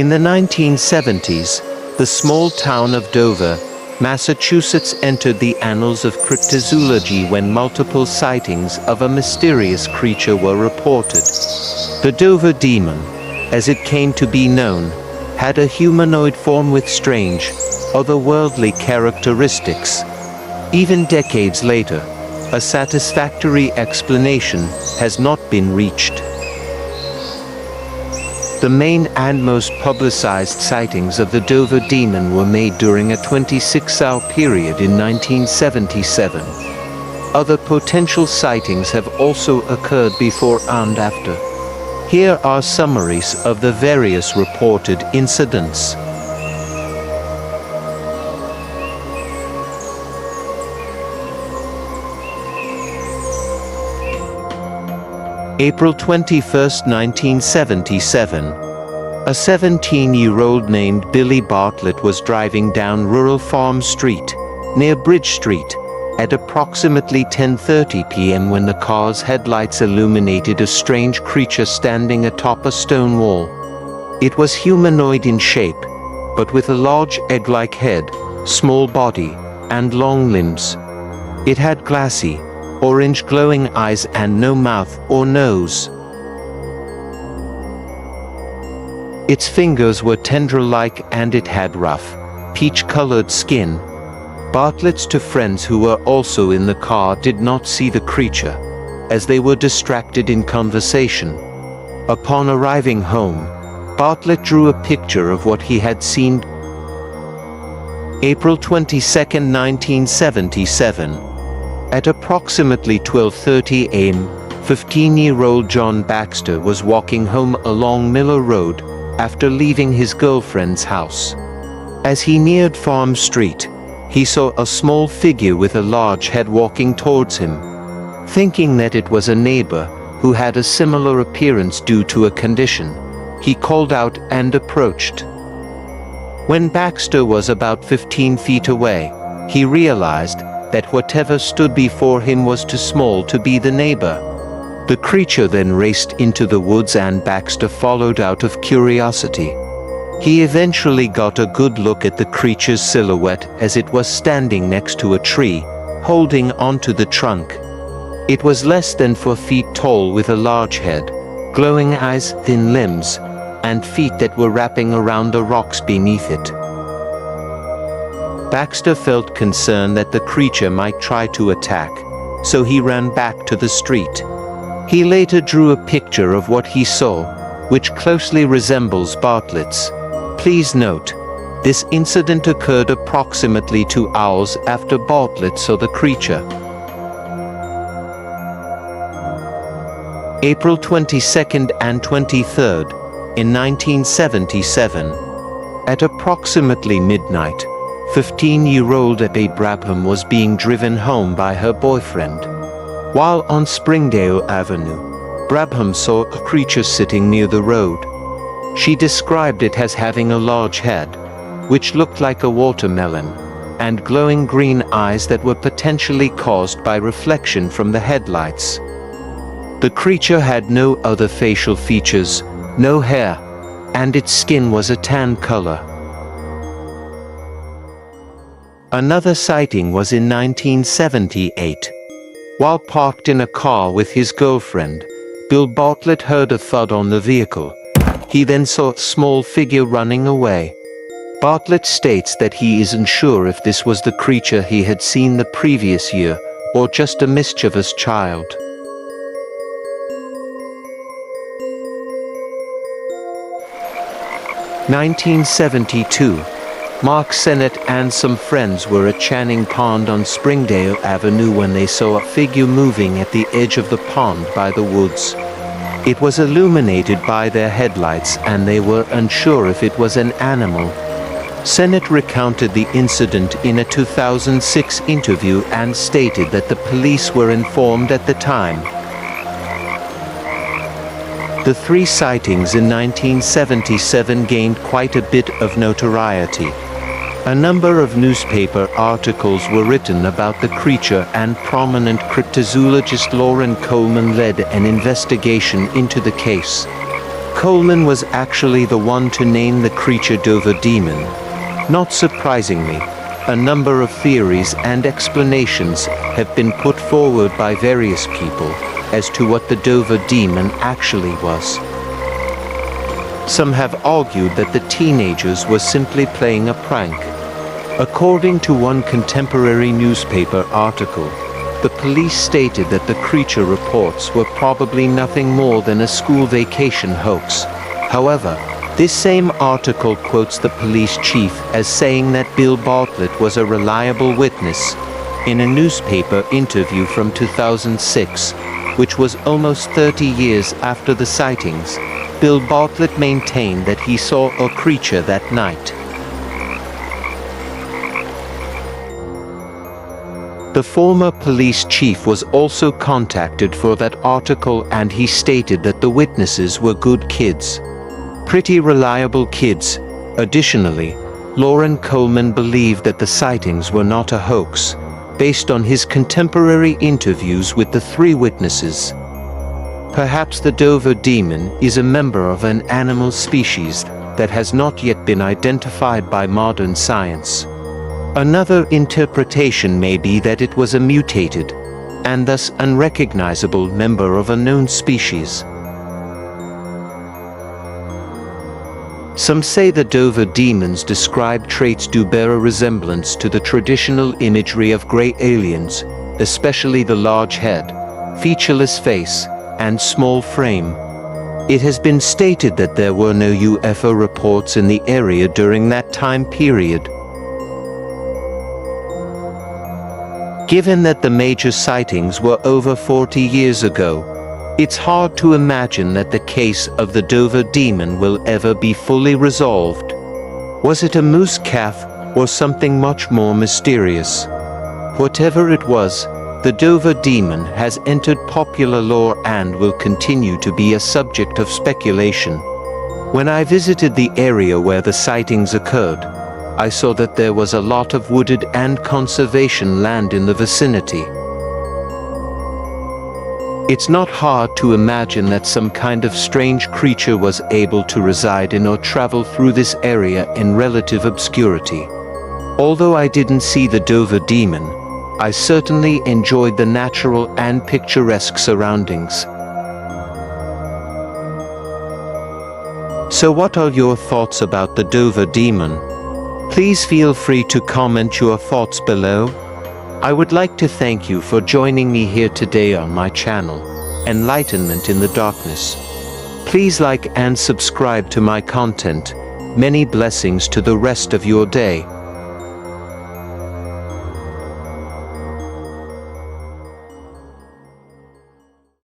In the 1970s, the small town of Dover, Massachusetts entered the annals of cryptozoology when multiple sightings of a mysterious creature were reported. The Dover demon, as it came to be known, had a humanoid form with strange, otherworldly characteristics. Even decades later, a satisfactory explanation has not been reached. The main and most publicized sightings of the Dover demon were made during a 26-hour period in 1977. Other potential sightings have also occurred before and after. Here are summaries of the various reported incidents. April 21, 1977. A 17-year-old named Billy Bartlett was driving down Rural Farm Street, near Bridge Street, at approximately 10:30 p.m. when the car's headlights illuminated a strange creature standing atop a stone wall. It was humanoid in shape, but with a large egg-like head, small body, and long limbs. It had glassy, orange glowing eyes and no mouth or nose. Its fingers were tendril-like and it had rough, peach-colored skin. Bartlett's two friends who were also in the car did not see the creature, as they were distracted in conversation. Upon arriving home, Bartlett drew a picture of what he had seen. April 22, 1977. At approximately 12:30 a.m., 15-year-old John Baxter was walking home along Miller Road after leaving his girlfriend's house. As he neared Farm Street, he saw a small figure with a large head walking towards him. Thinking that it was a neighbor who had a similar appearance due to a condition, he called out and approached. When Baxter was about 15 feet away, he realized that whatever stood before him was too small to be the neighbor. The creature then raced into the woods and Baxter followed out of curiosity. He eventually got a good look at the creature's silhouette as it was standing next to a tree, holding onto the trunk. It was less than 4 feet tall with a large head, glowing eyes, thin limbs, and feet that were wrapping around the rocks beneath it. Baxter felt concerned that the creature might try to attack, so he ran back to the street. He later drew a picture of what he saw, which closely resembles Bartlett's. Please note, this incident occurred approximately 2 hours after Bartlett saw the creature. April 22nd and 23rd, in 1977. At approximately midnight, 15-year-old Abby Brabham was being driven home by her boyfriend. While on Springdale Avenue, Brabham saw a creature sitting near the road. She described it as having a large head, which looked like a watermelon, and glowing green eyes that were potentially caused by reflection from the headlights. The creature had no other facial features, no hair, and its skin was a tan color. Another sighting was in 1978. While parked in a car with his girlfriend, Bill Bartlett heard a thud on the vehicle. He then saw a small figure running away. Bartlett states that he isn't sure if this was the creature he had seen the previous year, or just a mischievous child. (1972). Mark Sennett and some friends were at Channing Pond on Springdale Avenue when they saw a figure moving at the edge of the pond by the woods. It was illuminated by their headlights and they were unsure if it was an animal. Sennett recounted the incident in a 2006 interview and stated that the police were informed at the time. The 3 sightings in 1977 gained quite a bit of notoriety. A number of newspaper articles were written about the creature and prominent cryptozoologist Loren Coleman led an investigation into the case. Coleman was actually the one to name the creature Dover Demon. Not surprisingly, a number of theories and explanations have been put forward by various people as to what the Dover Demon actually was. Some have argued that the teenagers were simply playing a prank. According to one contemporary newspaper article, the police stated that the creature reports were probably nothing more than a school vacation hoax. However, this same article quotes the police chief as saying that Bill Bartlett was a reliable witness. In a newspaper interview from 2006, which was almost 30 years after the sightings, Bill Bartlett maintained that he saw a creature that night. The former police chief was also contacted for that article, and he stated that the witnesses were good kids. Pretty reliable kids. Additionally, Loren Coleman believed that the sightings were not a hoax, based on his contemporary interviews with the three witnesses. Perhaps the Dover Demon is a member of an animal species that has not yet been identified by modern science. Another interpretation may be that it was a mutated, and thus unrecognizable member of a known species. Some say the Dover Demons describe traits do bear a resemblance to the traditional imagery of gray aliens, especially the large head, featureless face, and small frame. It has been stated that there were no UFO reports in the area during that time period. Given that the major sightings were over 40 years ago, it's hard to imagine that the case of the Dover Demon will ever be fully resolved. Was it a moose calf or something much more mysterious? Whatever it was, the Dover Demon has entered popular lore and will continue to be a subject of speculation. When I visited the area where the sightings occurred, I saw that there was a lot of wooded and conservation land in the vicinity. It's not hard to imagine that some kind of strange creature was able to reside in or travel through this area in relative obscurity. Although I didn't see the Dover Demon, I certainly enjoyed the natural and picturesque surroundings. So what are your thoughts about the Dover Demon? Please feel free to comment your thoughts below. I would like to thank you for joining me here today on my channel, Enlightenment in the Darkness. Please like and subscribe to my content. Many blessings to the rest of your day.